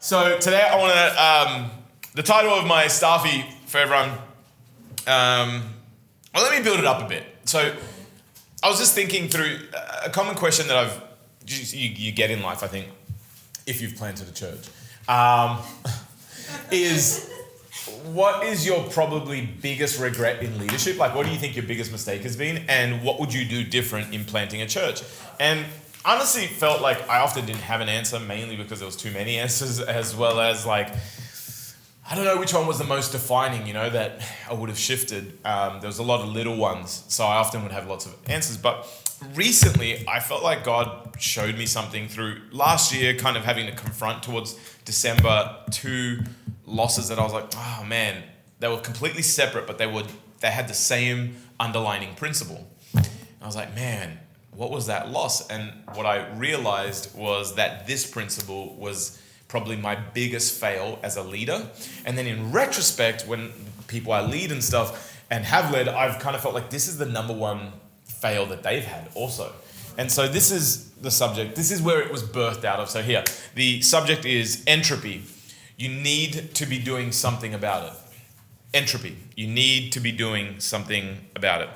So today I want to, the title of my staffy for everyone, well, let me build it up a bit. So I was just thinking through a common question that you get in life, I think, if you've planted a church, is what is your probably biggest regret in leadership? Like, what do you think your biggest mistake has been? And what would you do different in planting a church? And honestly felt like I often didn't have an answer, mainly because there was too many answers, as well as like, I don't know which one was the most defining, that I would have shifted. There was a lot of little ones, so I often would have lots of answers. But recently, I felt like God showed me something through last year, kind of having to confront towards December 2 losses that I was like, oh man, they were completely separate, but they had the same underlining principle. And I was like, man, what was that loss? And what I realized was that this principle was probably my biggest fail as a leader. And then in retrospect, when people I lead and stuff and have led, I've kind of felt like this is the number one fail that they've had also. And so this is the subject. This is where it was birthed out of. So here, the subject is entropy. You need to be doing something about it. Entropy. You need to be doing something about it.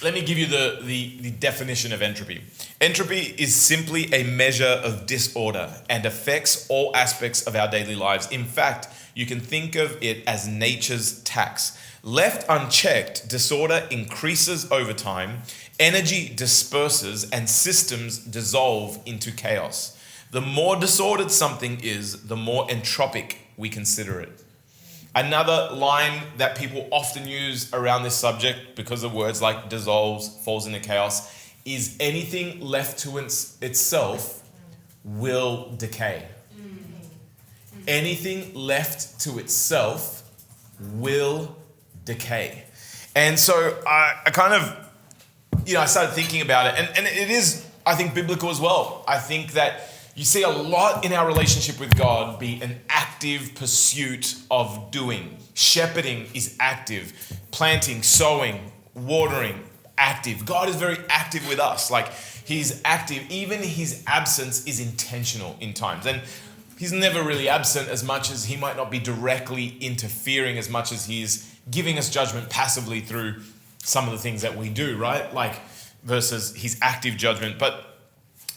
Let me give you the definition of entropy. Entropy is simply a measure of disorder and affects all aspects of our daily lives. In fact, you can think of it as nature's tax. Left unchecked, disorder increases over time, energy disperses, and systems dissolve into chaos. The more disordered something is, the more entropic we consider it. Another line that people often use around this subject, because of words like dissolves, falls into chaos, is anything left to itself will decay. Anything left to itself will decay. And so I kind of, I started thinking about it, and it is, I think, biblical as well. I think that you see a lot in our relationship with God be an active pursuit of doing. Shepherding is active. Planting, sowing, watering, active. God is very active with us. Like, he's active. Even his absence is intentional in times. And he's never really absent as much as he might not be directly interfering as much as he's giving us judgment passively through some of the things that we do, right? Like, versus his active judgment. But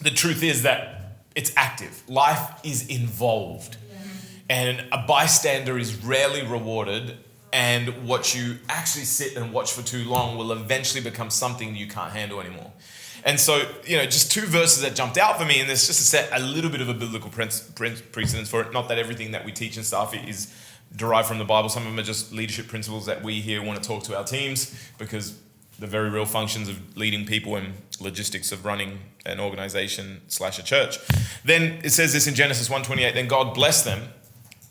the truth is that it's active. Life is involved. And a bystander is rarely rewarded. And what you actually sit and watch for too long will eventually become something you can't handle anymore. And so, just two verses that jumped out for me, and there's just to set a little bit of a biblical precedence for it. Not that everything that we teach in staff is derived from the Bible. Some of them are just leadership principles that we here want to talk to our teams, because the very real functions of leading people and logistics of running an organization / a church. Then it says this in Genesis 1:28, then God blessed them,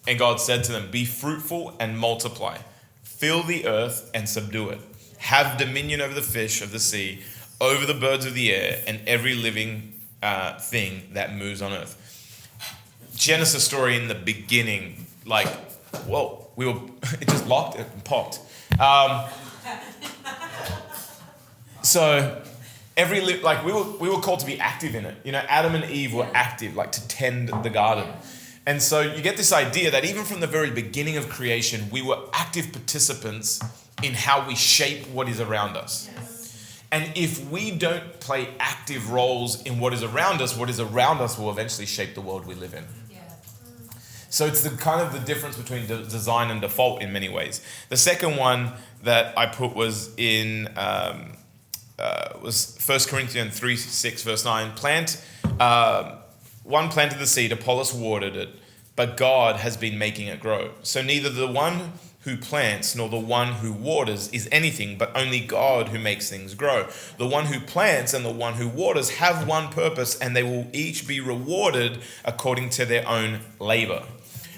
and God said to them, be fruitful and multiply, fill the earth and subdue it, have dominion over the fish of the sea, over the birds of the air, and every living thing that moves on earth. Genesis story in the beginning, like, whoa, it just locked and popped. So we were called to be active in it. Adam and Eve were active, like to tend the garden. And so you get this idea that even from the very beginning of creation, we were active participants in how we shape what is around us. Yes. And if we don't play active roles in what is around us will eventually shape the world we live in. Yeah. So it's the kind of the difference between design and default in many ways. The second one that I put was in was 1 Corinthians 3:6 verse 9. One planted the seed, Apollos watered it, but God has been making it grow. So neither the one who plants nor the one who waters is anything, but only God who makes things grow. The one who plants and the one who waters have one purpose, and they will each be rewarded according to their own labor.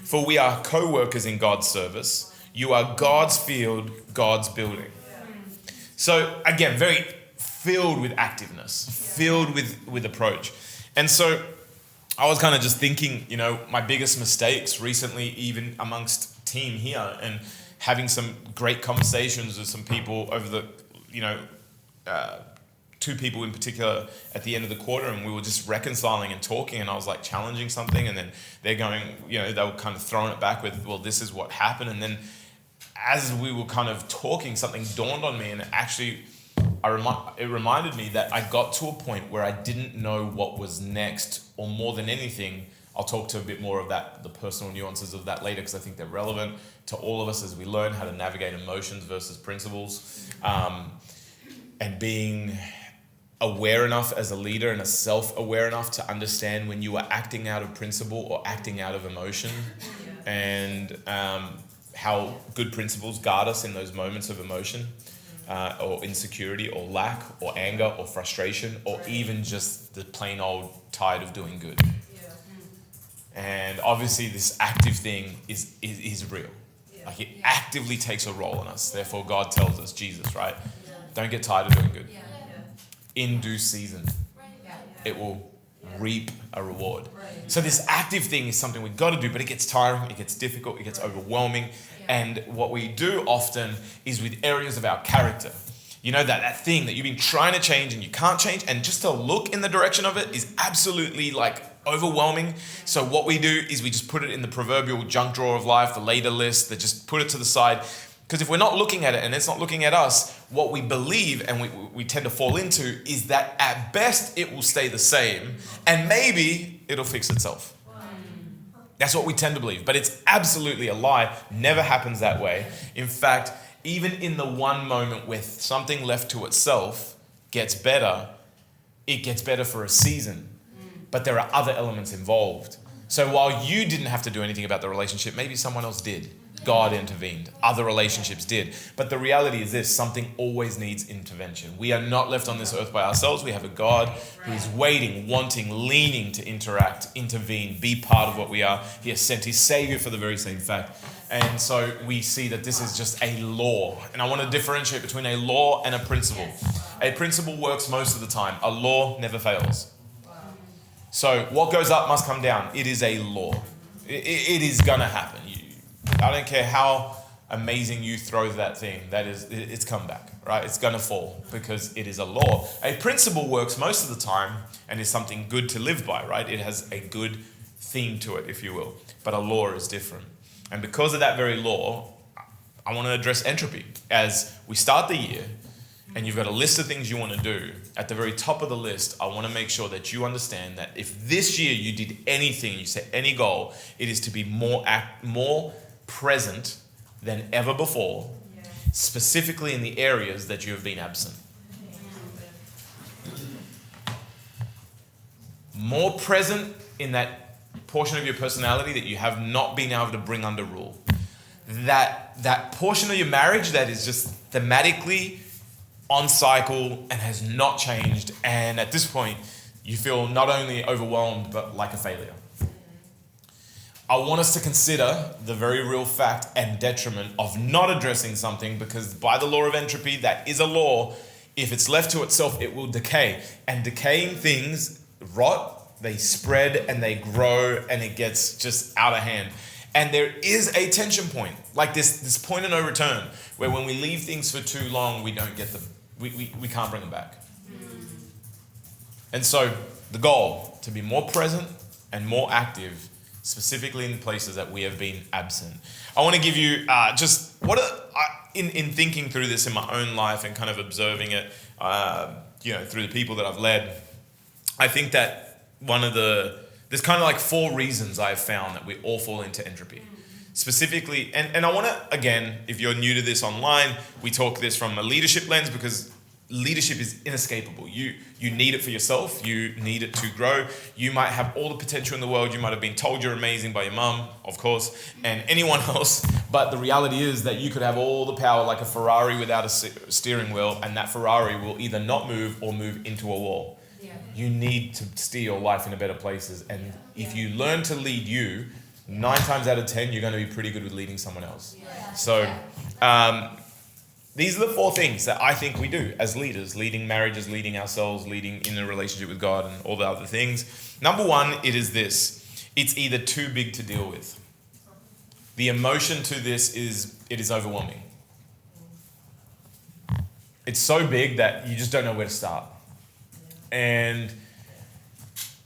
For we are co-workers in God's service. You are God's field, God's building. So again, very filled with activeness, filled with approach. And so I was kind of just thinking, my biggest mistakes recently, even amongst team here, and having some great conversations with some people over the, two people in particular at the end of the quarter, and we were just reconciling and talking, and I was like challenging something, and then they're going, they were kind of throwing it back with, well, this is what happened. And then as we were kind of talking, something dawned on me, and actually it reminded me that I got to a point where I didn't know what was next, or more than anything, I'll talk to a bit more of that, the personal nuances of that later, because I think they're relevant to all of us as we learn how to navigate emotions versus principles, and being aware enough as a leader and a self-aware enough to understand when you are acting out of principle or acting out of emotion, and how good principles guard us in those moments of emotion, or insecurity or lack or anger or frustration, or even just the plain old tide of doing good. And obviously this active thing is real. Like it actively takes a role in us. Therefore God tells us, Jesus, right? Don't get tired of doing good. In due season, it will reap a reward. So this active thing is something we've got to do, but it gets tiring, it gets difficult, it gets overwhelming. And what we do often is with areas of our character. That thing that you've been trying to change and you can't change, and just to look in the direction of it is absolutely like overwhelming. So what we do is we just put it in the proverbial junk drawer of life, the later list, that just put it to the side. Because if we're not looking at it and it's not looking at us, what we believe and we tend to fall into is that at best it will stay the same and maybe it'll fix itself. That's what we tend to believe, but it's absolutely a lie. Never happens that way. In fact, even in the one moment where something left to itself gets better, it gets better for a season. But there are other elements involved. So while you didn't have to do anything about the relationship, maybe someone else did. God intervened. Other relationships did. But the reality is this: something always needs intervention. We are not left on this earth by ourselves. We have a God who is waiting, wanting, leaning to interact, intervene, be part of what we are. He has sent his Savior for the very same fact. And so we see that this is just a law. And I want to differentiate between a law and a principle. A principle works most of the time. A law never fails. So what goes up must come down. It is a law. It is going to happen. I don't care how amazing you throw that thing. It's come back, right? It's going to fall because it is a law. A principle works most of the time and is something good to live by, right? It has a good theme to it, if you will. But a law is different. And because of that very law, I want to address entropy. As we start the year and you've got a list of things you want to do, at the very top of the list, I want to make sure that you understand that if this year you did anything, you set any goal, it is to be more present than ever before, specifically in the areas that you have been absent. More present in that portion of your personality that you have not been able to bring under rule. That portion of your marriage that is just thematically on cycle and has not changed, and at this point you feel not only overwhelmed but like a failure. I want us to consider the very real fact and detriment of not addressing something, because by the law of entropy, that is a law. If it's left to itself, it will decay. And decaying things rot, they spread and they grow, and it gets just out of hand. And there is a tension point, like this point of no return, where when we leave things for too long, we don't get them. We can't bring them back. And so the goal, to be more present and more active, specifically in places that we have been absent. I want to give you in thinking through this in my own life and kind of observing it, through the people that I've led. I think that there's kind of like 4 reasons I've found that we all fall into entropy. Specifically, and I want to, again, if you're new to this online, we talk this from a leadership lens, because leadership is inescapable. You need it for yourself. You need it to grow. You might have all the potential in the world. You might have been told you're amazing by your mum, of course, and anyone else. But the reality is that you could have all the power like a Ferrari without a steering wheel, and that Ferrari will either not move or move into a wall. You need to steer your life into better places. And if you learn to lead you, 9 times out of 10, you're going to be pretty good with leading someone else. So these are the 4 things that I think we do as leaders: leading marriages, leading ourselves, leading in a relationship with God, and all the other things. Number 1, it is this: it's either too big to deal with. The emotion to this is, it is overwhelming. It's so big that you just don't know where to start. And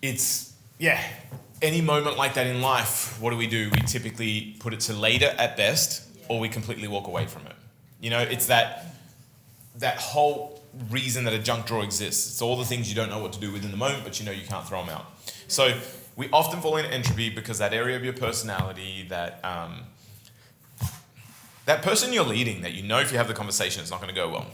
it's, any moment like that in life, what do? We typically put it to later at best, or we completely walk away from it. It's that whole reason that a junk drawer exists. It's all the things you don't know what to do with in the moment, but you can't throw them out. So we often fall into entropy because that area of your personality, that person you're leading, that if you have the conversation, it's not going to go well.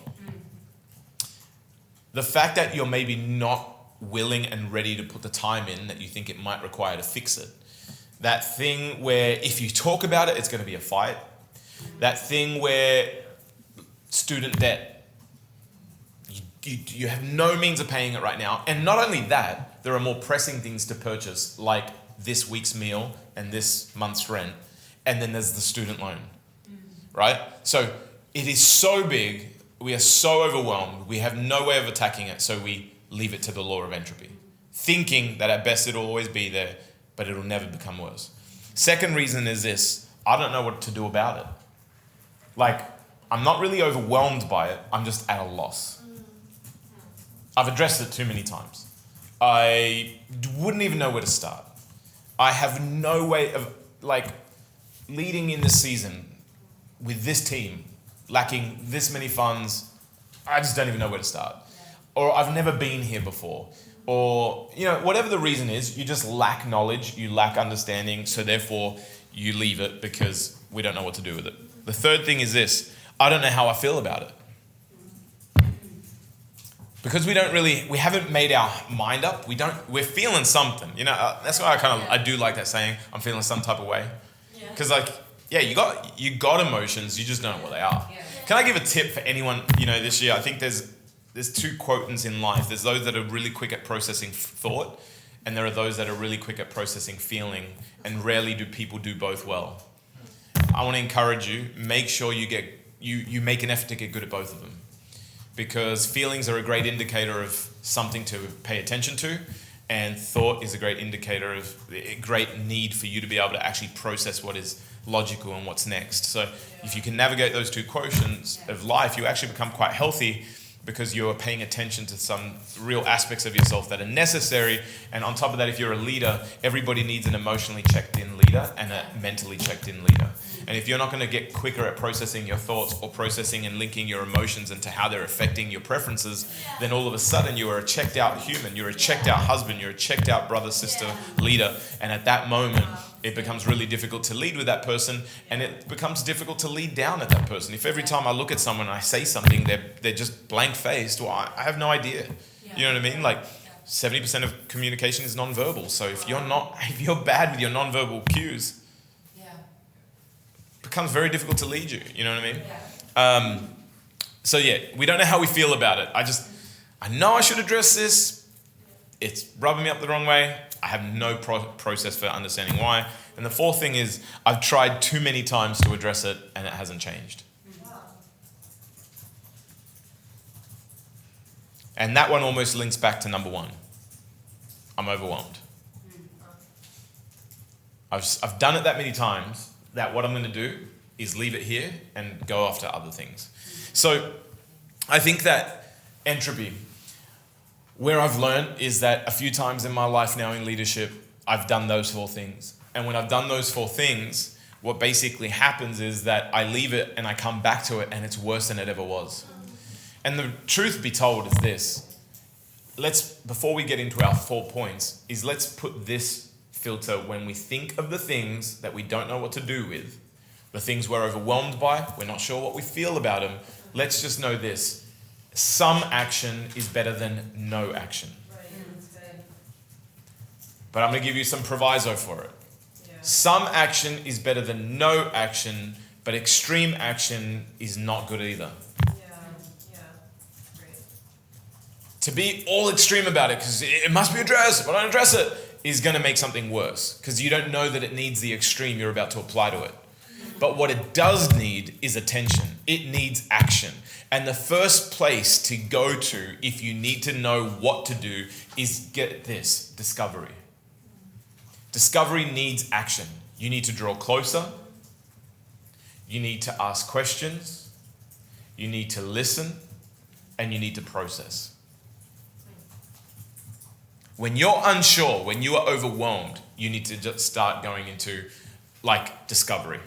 The fact that you're maybe not willing and ready to put the time in that you think it might require to fix it. That thing where if you talk about it, it's going to be a fight. That thing where student debt, you have no means of paying it right now. And not only that, there are more pressing things to purchase, like this week's meal and this month's rent. And then there's the student loan, right? So it is so big. We are so overwhelmed. We have no way of attacking it. So we leave it to the law of entropy, thinking that at best it'll always be there, but it'll never become worse. Second reason is this: I don't know what to do about it. Like, I'm not really overwhelmed by it, I'm just at a loss. I've addressed it too many times. I wouldn't even know where to start. I have no way of, leading in this season with this team, lacking this many funds, I just don't even know where to start. Or I've never been here before. Or, whatever the reason is, you just lack knowledge, you lack understanding, so therefore you leave it because we don't know what to do with it. The third thing is this: I don't know how I feel about it. Because we haven't made our mind up, we're feeling something. That's why I do like that saying, I'm feeling some type of way. Because you got emotions, you just don't know what they are. Can I give a tip for anyone, this year? I think there's two quotients in life. There's those that are really quick at processing thought, and there are those that are really quick at processing feeling, and rarely do people do both well. I want to encourage you, make sure you make an effort to get good at both of them. Because feelings are a great indicator of something to pay attention to, and thought is a great indicator of a great need for you to be able to actually process what is logical and what's next. So if you can navigate those two quotients of life, you actually become quite healthy, because you're paying attention to some real aspects of yourself that are necessary. And on top of that, if you're a leader, everybody needs an emotionally checked-in leader and a mentally checked-in leader. And if you're not going to get quicker at processing your thoughts or processing and linking your emotions into how they're affecting your preferences, then all of a sudden you are a checked-out human, you're a checked-out husband, you're a checked-out brother, sister, leader. And at that moment, it becomes really difficult to lead with that person, and it becomes difficult to lead down at that person. If every time I look at someone and I say something, they're just blank-faced, well, I have no idea. You know what I mean? 70% of communication is non-verbal. So if you're bad with your non-verbal cues, it becomes very difficult to lead you. You know what I mean? We don't know how we feel about it. I know I should address this. It's rubbing me up the wrong way. I have no process for understanding why. And the fourth thing is, I've tried too many times to address it and it hasn't changed. And that one almost links back to number one. I'm overwhelmed. I've done it that many times that what I'm going to do is leave it here and go after other things. So I think that entropy, where I've learned is that a few times in my life now in leadership, I've done those four things. And when I've done those four things, what basically happens is that I leave it and I come back to it and it's worse than it ever was. And the truth be told is this: before we get into our 4 points, let's put this filter when we think of the things that we don't know what to do with, the things we're overwhelmed by, we're not sure what we feel about them. Let's just know this: some action is better than no action. But I'm going to give you some proviso for it. Some action is better than no action, but extreme action is not good either. To be all extreme about it, because it must be addressed, if I don't address it, is going to make something worse, because you don't know that it needs the extreme you're about to apply to it. But what it does need is attention. It needs action. And the first place to go to if you need to know what to do is, get this, discovery. Discovery needs action. You need to draw closer. You need to ask questions. You need to listen. And you need to process. When you're unsure, when you are overwhelmed, you need to just start going into like discovery.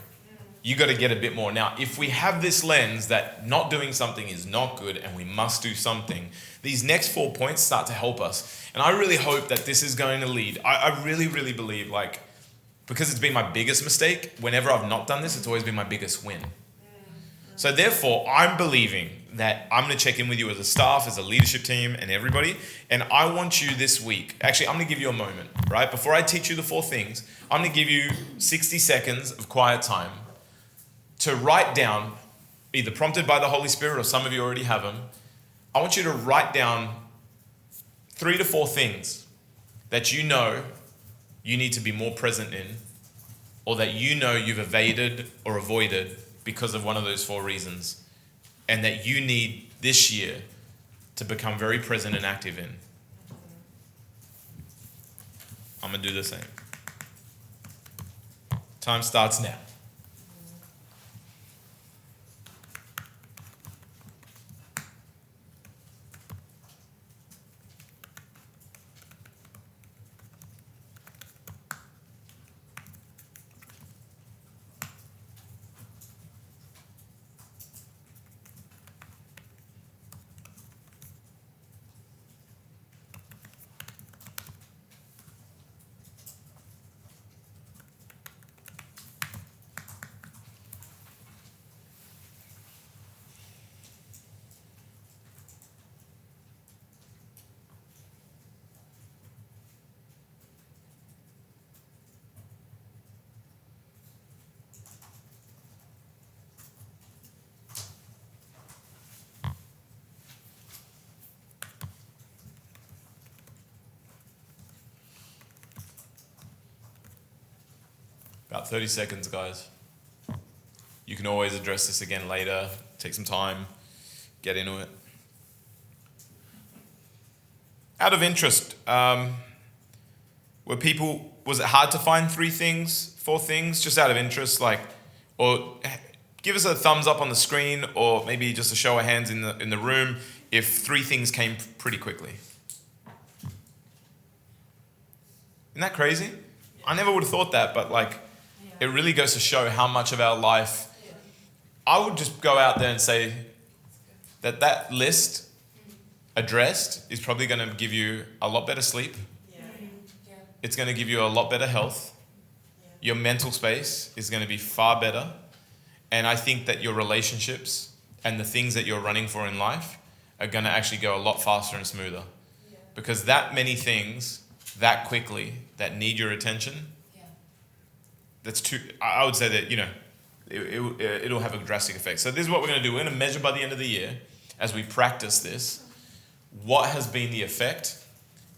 You got to get a bit more. Now, if we have this lens that not doing something is not good and we must do something, these next 4 points start to help us. And I really hope that this is going to lead. I really, really believe, like, because it's been my biggest mistake, whenever I've not done this, it's always been my biggest win. So therefore, I'm believing that I'm going to check in with you as a staff, as a leadership team, and everybody. And I want you this week, actually, I'm going to give you a moment, right? Before I teach you the 4 things, I'm going to give you 60 seconds of quiet time to write down, either prompted by the Holy Spirit or some of you already have them. I want you to write down 3 to 4 things that you know you need to be more present in, or that you know you've evaded or avoided because of one of those 4 reasons, and that you need this year to become very present and active in. I'm going to do the same. Time starts now. About 30 seconds, guys. You can always address this again later. Take some time, get into it. Out of interest, was it hard to find 3 things, 4 things, just out of interest, like, or give us a thumbs up on the screen, or maybe just a show of hands in the room if 3 things came pretty quickly. Isn't that crazy? I never would have thought that, but like, it really goes to show how much of our life. I would just go out there and say that list addressed is probably going to give you a lot better sleep. It's going to give you a lot better health. Your mental space is going to be far better. And I think that your relationships and the things that you're running for in life are going to actually go a lot faster and smoother. Because that many things, that quickly, that need your attention, that's too, I would say that, it'll have a drastic effect. So this is what we're going to do. We're going to measure by the end of the year, as we practice this, what has been the effect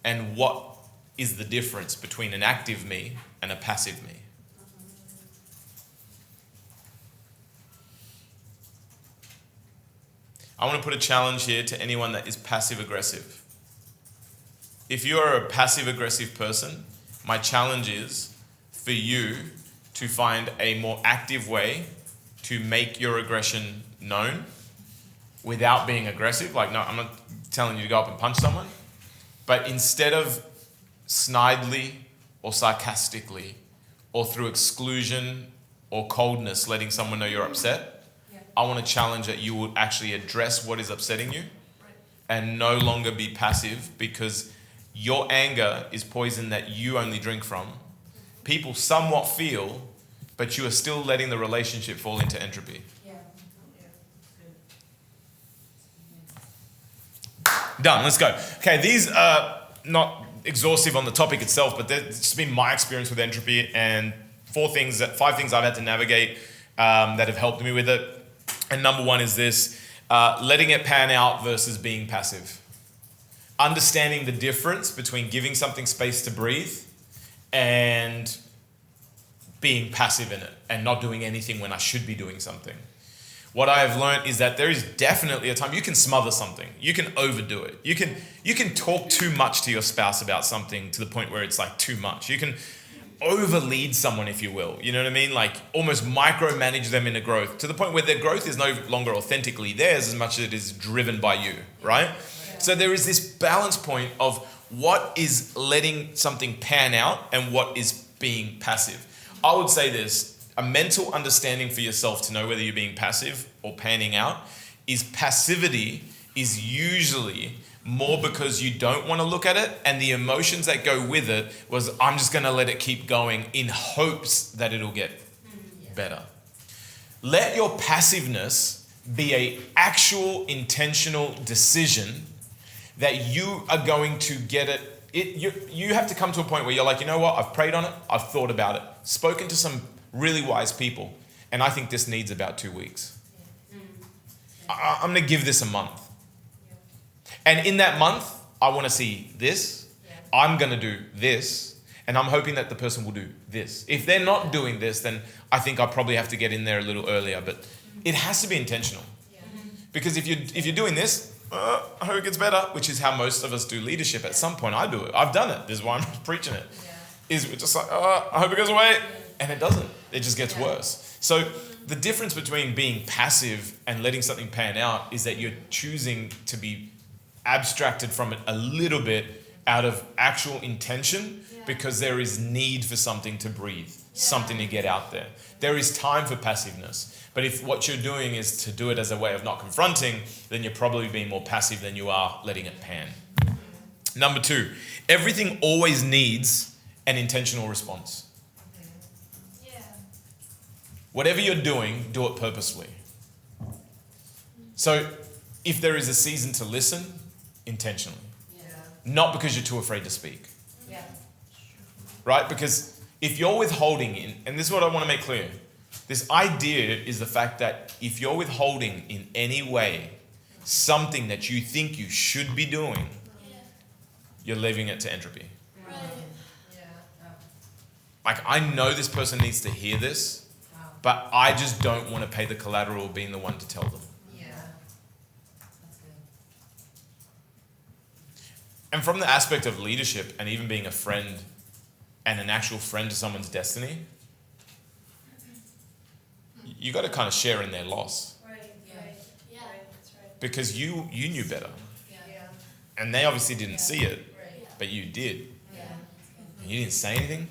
and what is the difference between an active me and a passive me. I want to put a challenge here to anyone that is passive aggressive. If you are a passive aggressive person, my challenge is for you to find a more active way to make your aggression known without being aggressive. Like, no, I'm not telling you to go up and punch someone, but instead of snidely or sarcastically or through exclusion or coldness letting someone know you're upset, I want to challenge that you will actually address what is upsetting you and no longer be passive, because your anger is poison that you only drink from. People somewhat feel, but you are still letting the relationship fall into entropy. Done, let's go. Okay, these are not exhaustive on the topic itself, but it's just been my experience with entropy, and 5 things I've had to navigate that have helped me with it. And number 1 is this, letting it pan out versus being passive. Understanding the difference between giving something space to breathe and being passive in it and not doing anything when I should be doing something. What I have learned is that there is definitely a time you can smother something. You can overdo it. You can talk too much to your spouse about something to the point where it's like too much. You can overlead someone, if you will. You know what I mean? Like almost micromanage them into growth to the point where their growth is no longer authentically theirs as much as it is driven by you, right? So there is this balance point of what is letting something pan out and what is being passive. I would say this, a mental understanding for yourself to know whether you're being passive or panning out is passivity is usually more because you don't want to look at it, and the emotions that go with it was, I'm just going to let it keep going in hopes that it'll get better. Let your passiveness be an actual intentional decision that you are going to get it. You have to come to a point where you're like, you know what, I've prayed on it, I've thought about it, spoken to some really wise people, and I think this needs about 2 weeks. I'm going to give this a month. And in that month, I want to see this, I'm going to do this, and I'm hoping that the person will do this. If they're not doing this, then I think I probably have to get in there a little earlier, but it has to be intentional. Because if you're doing this, I hope it gets better, which is how most of us do leadership. At some point, I do it. I've done it. This is why I'm preaching it. Is we're just like, I hope it goes away. And it doesn't. It just gets worse. So the difference between being passive and letting something pan out is that you're choosing to be abstracted from it a little bit out of actual intention because there is need for something to breathe, something to get out there. There is time for passiveness. But if what you're doing is to do it as a way of not confronting, then you're probably being more passive than you are letting it pan. Number 2, everything always needs an intentional response. Whatever you're doing, do it purposefully. So if there is a season to listen, intentionally. Not because you're too afraid to speak. Right? Because if you're withholding in, and this is what I want to make clear, this idea is the fact that if you're withholding in any way something that you think you should be doing, you're leaving it to entropy. Like, I know this person needs to hear this, but I just don't want to pay the collateral of being the one to tell them. That's good. And from the aspect of leadership and even being a friend and an actual friend to someone's destiny, you got to kind of share in their loss. Because you knew better. And they obviously didn't see it, but you did. And you didn't say anything.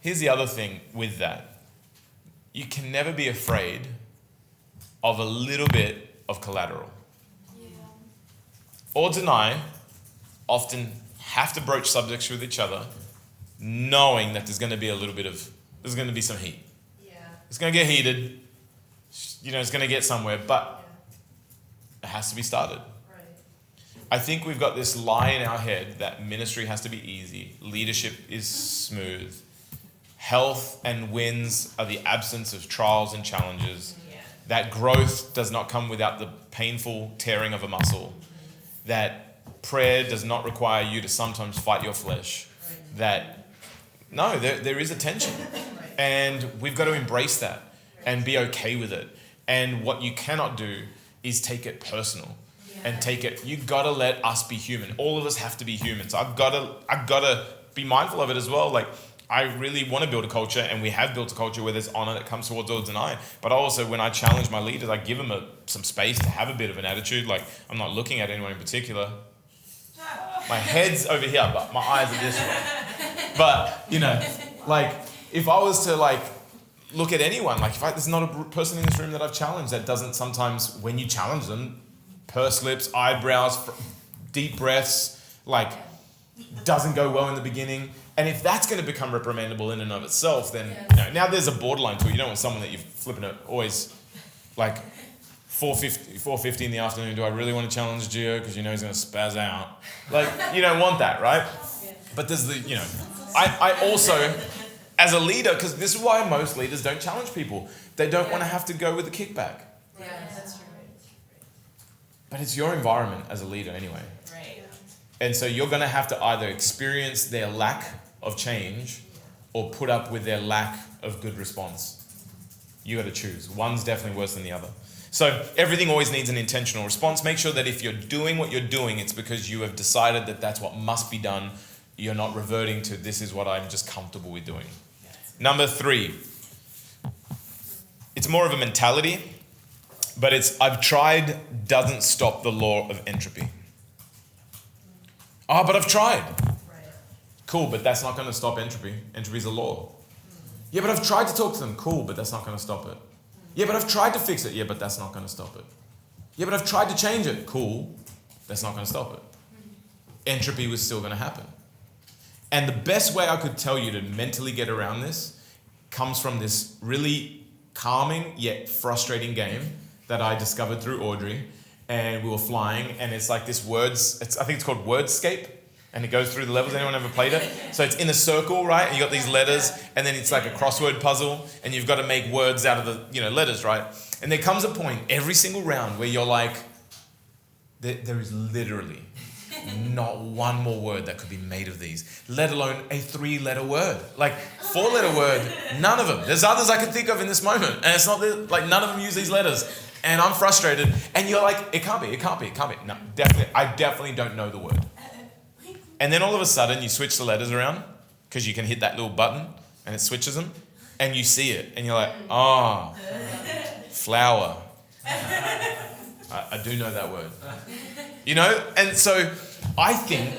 Here's the other thing with that. You can never be afraid of a little bit of collateral. Odds and I often have to broach subjects with each other knowing that there's going to be there's going to be some heat. It's going to get heated. It's going to get somewhere, but it has to be started. I think we've got this lie in our head that ministry has to be easy, leadership is smooth, health and wins are the absence of trials and challenges, that growth does not come without the painful tearing of a muscle, that prayer does not require you to sometimes fight your flesh, that no, there is a tension, and we've got to embrace that and be okay with it. And what you cannot do is take it personal and you've got to let us be human. All of us have to be humans. I've got to be mindful of it as well. Like, I really want to build a culture, and we have built a culture where there's honor that comes towards odds and I. But also, when I challenge my leaders, I give them some space to have a bit of an attitude. Like, I'm not looking at anyone in particular. My head's over here, but my eyes are this way. But, if I was to, look at anyone, there's not a person in this room that I've challenged that doesn't sometimes, when you challenge them, pursed lips, eyebrows, deep breaths, doesn't go well in the beginning. And if that's going to become reprimandable in and of itself, then now there's a borderline to it. You don't want someone that you're flipping it always 4:50 in the afternoon. Do I really want to challenge Gio because he's going to spaz out? You don't want that, right? But there's I also, as a leader, because this is why most leaders don't challenge people. They don't want to have to go with the kickback. Yeah, that's true. But it's your environment as a leader anyway. Right. And so you're going to have to either experience their lack of change or put up with their lack of good response. You got to choose. One's definitely worse than the other. So everything always needs an intentional response. Make sure that if you're doing what you're doing, it's because you have decided that that's what must be done. You're not reverting to this is what I'm just comfortable with doing. Number 3, it's more of a mentality, but I've tried doesn't stop the law of entropy. Oh, but I've tried. Right. Cool, but that's not going to stop entropy. Entropy is a law. Yeah, but I've tried to talk to them. Cool, but that's not going to stop it. Yeah, but I've tried to fix it. Yeah, but that's not going to stop it. Yeah, but I've tried to change it. Cool, that's not going to stop it. Entropy was still going to happen. And the best way I could tell you to mentally get around this comes from this really calming yet frustrating game that I discovered through Audrey. And we were flying, and it's like this I think it's called Wordscape, and it goes through the levels. Anyone ever played it? So it's in a circle, right? And you got these letters, and then it's like a crossword puzzle, and you've got to make words out of the letters, right? And there comes a point every single round where you're like, there is literally not one more word that could be made of these, let alone a 3-letter word. Like 4-letter word, none of them. There's others I can think of in this moment, and it's not like none of them use these letters. And I'm frustrated, and you're like, it can't be. No, I definitely don't know the word. And then all of a sudden, you switch the letters around, because you can hit that little button, and it switches them, and you see it, and you're like, oh, flower. I do know that word. And so I think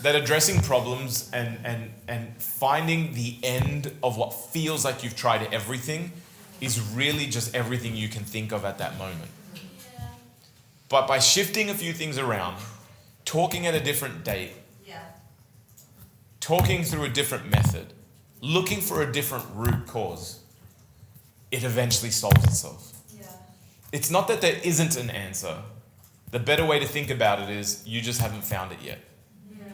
that addressing problems and finding the end of what feels like you've tried everything is really just everything you can think of at that moment. Yeah. But by shifting a few things around, talking at a different date, talking through a different method, looking for a different root cause, it eventually solves itself. Yeah. It's not that there isn't an answer. The better way to think about it is you just haven't found it yet. Yeah.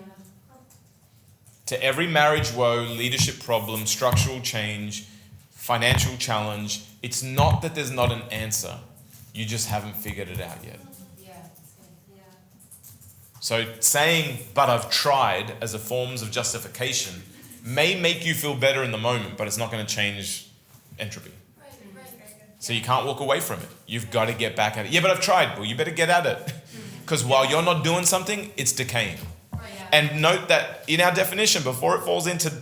To every marriage woe, leadership problem, structural change, financial challenge, it's not that there's not an answer. You just haven't figured it out yet. Yeah. Yeah. So saying, but I've tried as a forms of justification may make you feel better in the moment, but it's not going to change entropy. Right. So you can't walk away from it. You've got to get back at it. Yeah, but I've tried. Well, you better get at it. Because while you're not doing something, it's decaying. Right, yeah. And note that in our definition, before it falls into,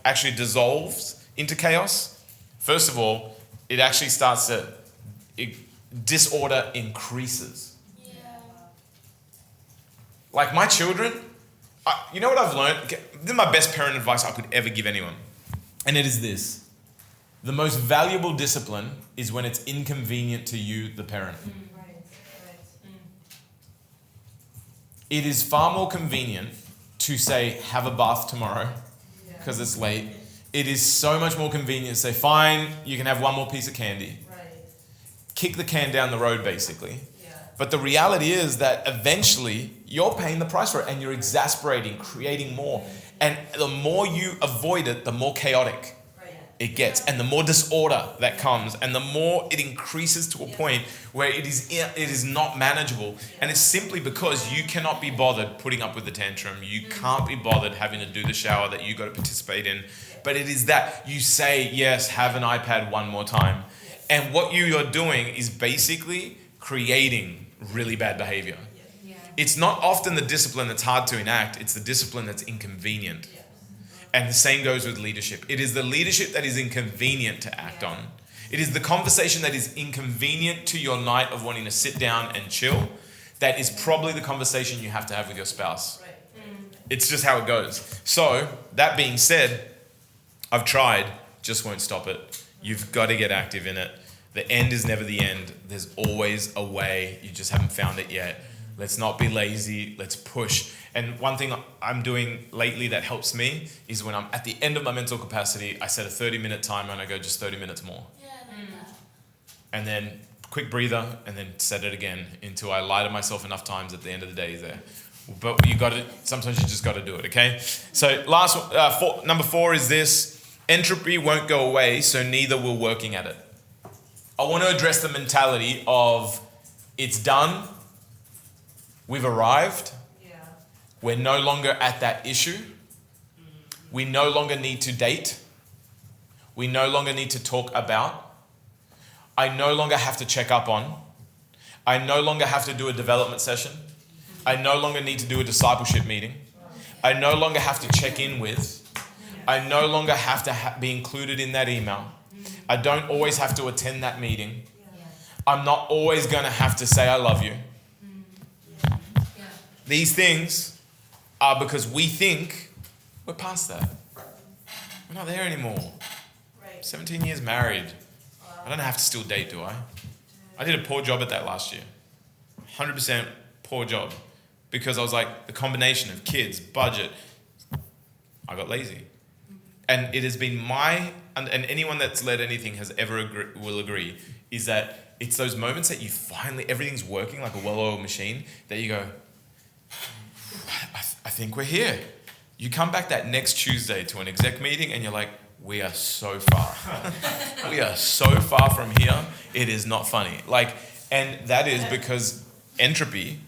actually dissolves into chaos, first of all, it actually starts to, disorder increases. Yeah. Like my children, you know what I've learned? This is my best parent advice I could ever give anyone. And it is this. The most valuable discipline is when it's inconvenient to you, the parent. Right. It is far more convenient to say, have a bath tomorrow, because it's late. It is so much more convenient to say, fine, you can have one more piece of candy. Right. Kick the can down the road, basically. Yeah. But the reality is that eventually you're paying the price for it, and you're exasperating, creating more. And the more you avoid it, the more chaotic it gets, and the more disorder that comes, and the more it increases to a point where it is not manageable. And it's simply because you cannot be bothered putting up with the tantrum. You can't be bothered having to do the shower that you got to participate in. But it is that you say, yes, have an iPad one more time. And what you are doing is basically creating really bad behavior. Yeah. It's not often the discipline that's hard to enact, it's the discipline that's inconvenient. And the same goes with leadership. It is the leadership that is inconvenient to act on. It is the conversation that is inconvenient to your night of wanting to sit down and chill. That is probably the conversation you have to have with your spouse. Right. It's just how it goes. So, that being said, I've tried, just won't stop it. You've got to get active in it. The end is never the end. There's always a way. You just haven't found it yet. Let's not be lazy. Let's push. And one thing I'm doing lately that helps me is when I'm at the end of my mental capacity, I set a 30-minute timer and I go just 30 minutes more. Yeah, I like that. And then quick breather and then set it again until I lie to myself enough times at the end of the day is there. But sometimes you just got to do it, okay? So number 4 is this. Entropy won't go away, so neither will working at it. I want to address the mentality of it's done, we've arrived, we're no longer at that issue, we no longer need to date, we no longer need to talk about, I no longer have to check up on, I no longer have to do a development session, I no longer need to do a discipleship meeting, I no longer have to check in with, I no longer have to be included in that email. I don't always have to attend that meeting. I'm not always going to have to say I love you. These things because we think we're past that. We're not there anymore. Right. 17 years married. I don't have to still date, do I? I did a poor job at that last year. 100% poor job. Because I was like, the combination of kids, budget, I got lazy. And it has been and anyone that's led anything will agree, is that it's those moments that you finally, everything's working like a well-oiled machine, that you go, I think we're here. You come back that next Tuesday to an exec meeting and you're like, we are so far. We are so far from here. It is not funny. And that is because entropy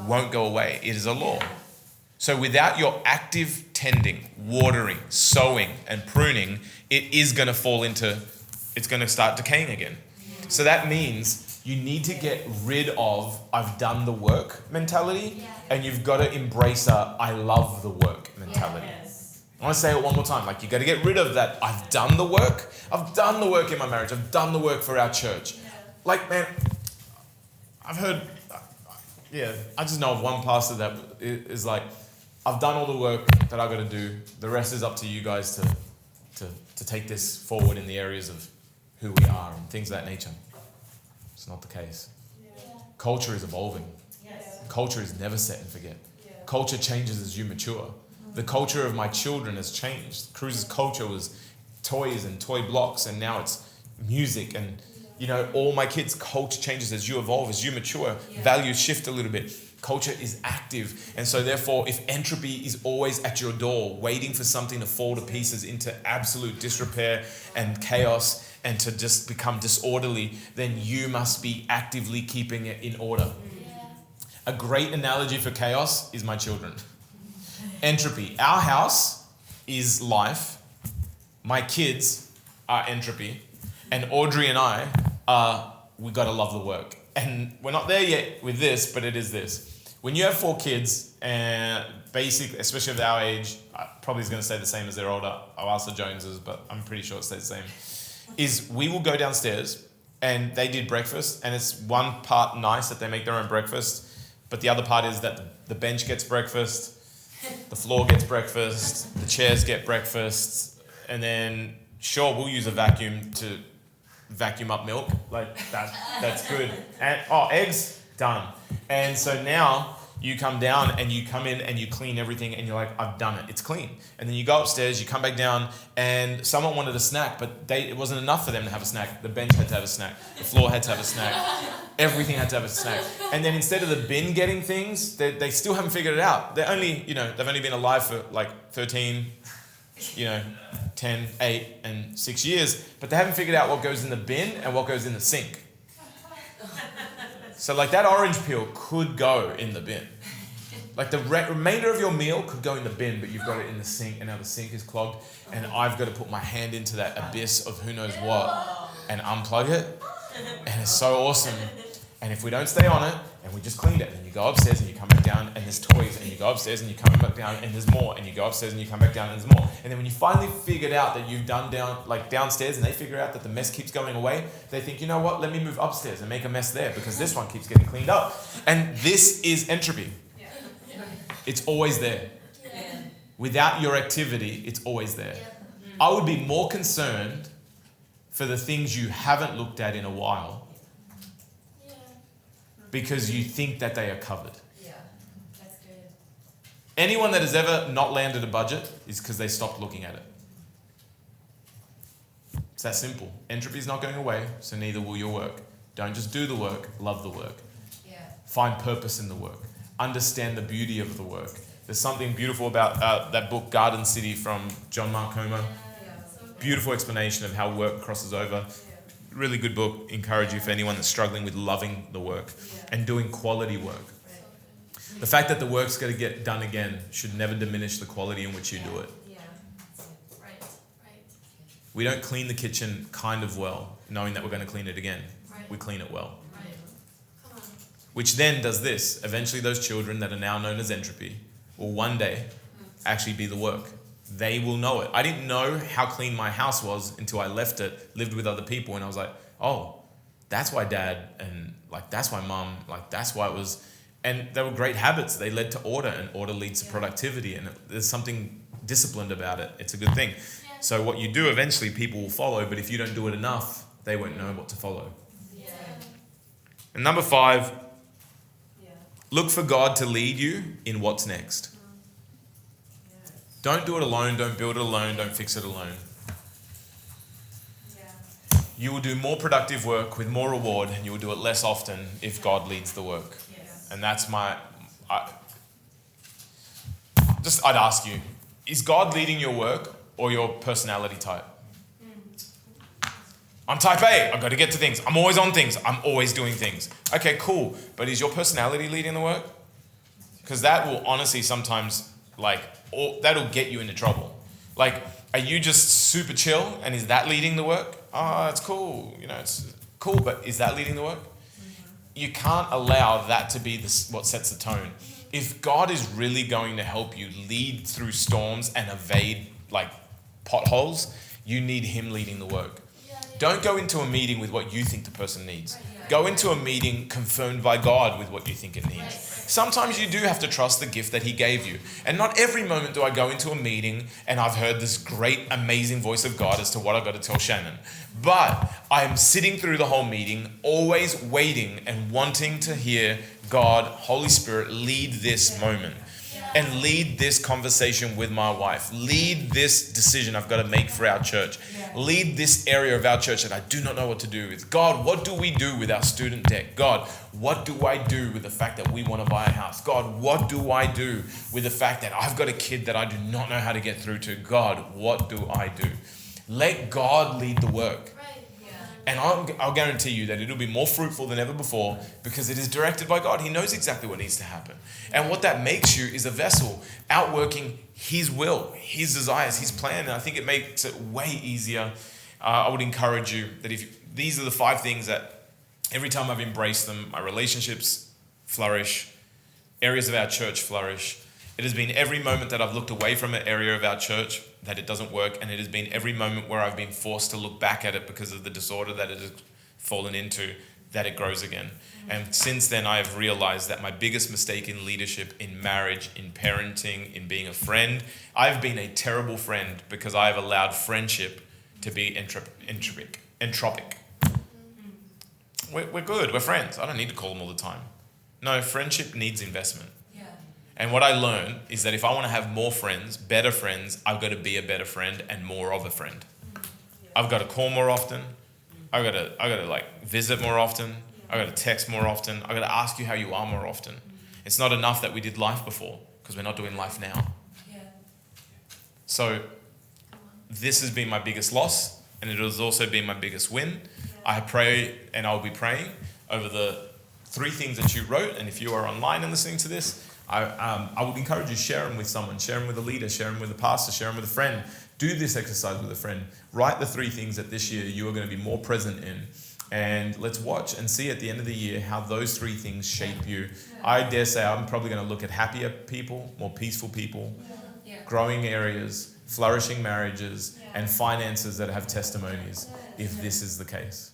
won't go away. It is a law. So without your active tending, watering, sowing, and pruning, it is going to it's going to start decaying again. So that means you need to get rid of I've done the work mentality, and you've got to embrace I love the work mentality. I want to say it one more time. You got to get rid of that I've done the work. I've done the work in my marriage. I've done the work for our church. Man, I've heard, I just know of one pastor that is like, I've done all the work that I've got to do. The rest is up to you guys to take this forward in the areas of who we are and things of that nature. It's not the case. Culture is evolving. Culture is never set and forget. Culture changes as you mature. The culture of my children has changed. Cruz's culture was toys and toy blocks, and now it's music. And all my kids' culture changes as you evolve, as you mature. Values shift a little bit. Culture is active. And so therefore, if entropy is always at your door, waiting for something to fall to pieces into absolute disrepair and chaos and to just become disorderly, then you must be actively keeping it in order. A great analogy for chaos is my children. Entropy. Our house is life. My kids are entropy. And Audrey and I we got to love the work. And we're not there yet with this, but it is this. When you have 4 kids, and basically, especially of our age, probably is going to stay the same as they're older. I'll ask the Joneses, but I'm pretty sure it stays the same. Is we will go downstairs, and they did breakfast, and it's one part nice that they make their own breakfast, but the other part is that the bench gets breakfast, the floor gets breakfast, the chairs get breakfast, and then sure, we'll use a vacuum to vacuum up milk, that's good. And eggs, done. And so now you come down and you come in and you clean everything and you're like, I've done it, it's clean. And then you go upstairs, you come back down, and someone wanted a snack, but it wasn't enough for them to have a snack. The bench had to have a snack, the floor had to have a snack, everything had to have a snack. And then instead of the bin getting things, they still haven't figured it out. They've only been alive for 13, 10, 8, and 6 years, but they haven't figured out what goes in the bin and what goes in the sink. So that orange peel could go in the bin. The remainder of your meal could go in the bin, but you've got it in the sink, and now the sink is clogged, and I've got to put my hand into that abyss of who knows what and unplug it, and it's so awesome. And if we don't stay on it, and we just cleaned it, and you go upstairs and you come back down, and there's toys, and you go upstairs and you come back down, and there's more, and you go upstairs and you come back down, and there's more. And then when you finally figured out that you've done downstairs, and they figure out that the mess keeps going away, they think, you know what, let me move upstairs and make a mess there, because this one keeps getting cleaned up. And this is entropy. It's always there. Without your activity, it's always there. I would be more concerned for the things you haven't looked at in a while, because you think that they are covered. That's good. Anyone that has ever not landed a budget is because they stopped looking at it. It's that simple. Entropy is not going away, so neither will your work. Don't just do the work, love the work. Find purpose in the work. Understand the beauty of the work. There's something beautiful about that book, Garden City, from John Mark Comer. Beautiful explanation of how work crosses over. Really good book. Encourage you for anyone that's struggling with loving the work and doing quality work. The fact that the work's going to get done again should never diminish the quality in which you do it. Right. We don't clean the kitchen kind of well, knowing that we're going to clean it again. We clean it well. Come on. Which then does this. Eventually those children that are now known as entropy will one day actually be the work. They will know it. I didn't know how clean my house was until I left it, lived with other people, and I was like, oh, that's why dad and that's why mum, that's why it was. And they were great habits. They led to order, and order leads to productivity, and there's something disciplined about it. It's a good thing. Yeah. So what you do, eventually people will follow, but if you don't do it enough, they won't know what to follow. Yeah. And number 5, Yeah. look for God to lead you in what's next. Yeah. Don't do it alone, don't build it alone, don't fix it alone. Yeah. You will do more productive work with more reward, and you will do it less often if God leads the work. Yes. And that's I'd ask you, is God leading your work or your personality type? I'm type A, I've got to get to things. I'm always on things. I'm always doing things. Okay, cool. But is your personality leading the work? Because that will honestly sometimes, that'll get you into trouble. Are you just super chill and is that leading the work? Oh, it's cool. It's cool, but is that leading the work? You can't allow that to be what sets the tone. If God is really going to help you lead through storms and evade potholes, you need him leading the work. Don't go into a meeting with what you think the person needs. Go into a meeting confirmed by God with what you think it needs. Sometimes you do have to trust the gift that he gave you. And not every moment do I go into a meeting and I've heard this great, amazing voice of God as to what I've got to tell Shannon. But I am sitting through the whole meeting, always waiting and wanting to hear God, Holy Spirit, lead this moment. And lead this conversation with my wife. Lead this decision I've got to make for our church. Lead this area of our church that I do not know what to do with. God, what do we do with our student debt? God, what do I do with the fact that we want to buy a house? God, what do I do with the fact that I've got a kid that I do not know how to get through to? God, what do I do? Let God lead the work. And I'll guarantee you that it'll be more fruitful than ever before because it is directed by God. He knows exactly what needs to happen. And what that makes you is a vessel outworking his will, his desires, his plan. And I think it makes it way easier. I would encourage you that these are the 5 things that every time I've embraced them, my relationships flourish, areas of our church flourish. It has been every moment that I've looked away from an area of our church that it doesn't work, and it has been every moment where I've been forced to look back at it because of the disorder that it has fallen into, that it grows again. And since then, I have realized that my biggest mistake in leadership, in marriage, in parenting, in being a friend, I've been a terrible friend because I have allowed friendship to be entropic. We're good, we're friends. I don't need to call them all the time. No, friendship needs investment. And what I learned is that if I want to have more friends, better friends, I've got to be a better friend and more of a friend. I've got to call more often. I've got to visit more often. I've got to text more often. I've got to ask you how you are more often. It's not enough that we did life before because we're not doing life now. So this has been my biggest loss, and it has also been my biggest win. I pray, and I'll be praying over the 3 things that you wrote. And if you are online and listening to this, I would encourage you to share them with someone, share them with a leader, share them with a pastor, share them with a friend. Do this exercise with a friend. Write the 3 things that this year you are going to be more present in. And let's watch and see at the end of the year how those 3 things shape you. I dare say I'm probably going to look at happier people, more peaceful people, growing areas, flourishing marriages, and finances that have testimonies if this is the case.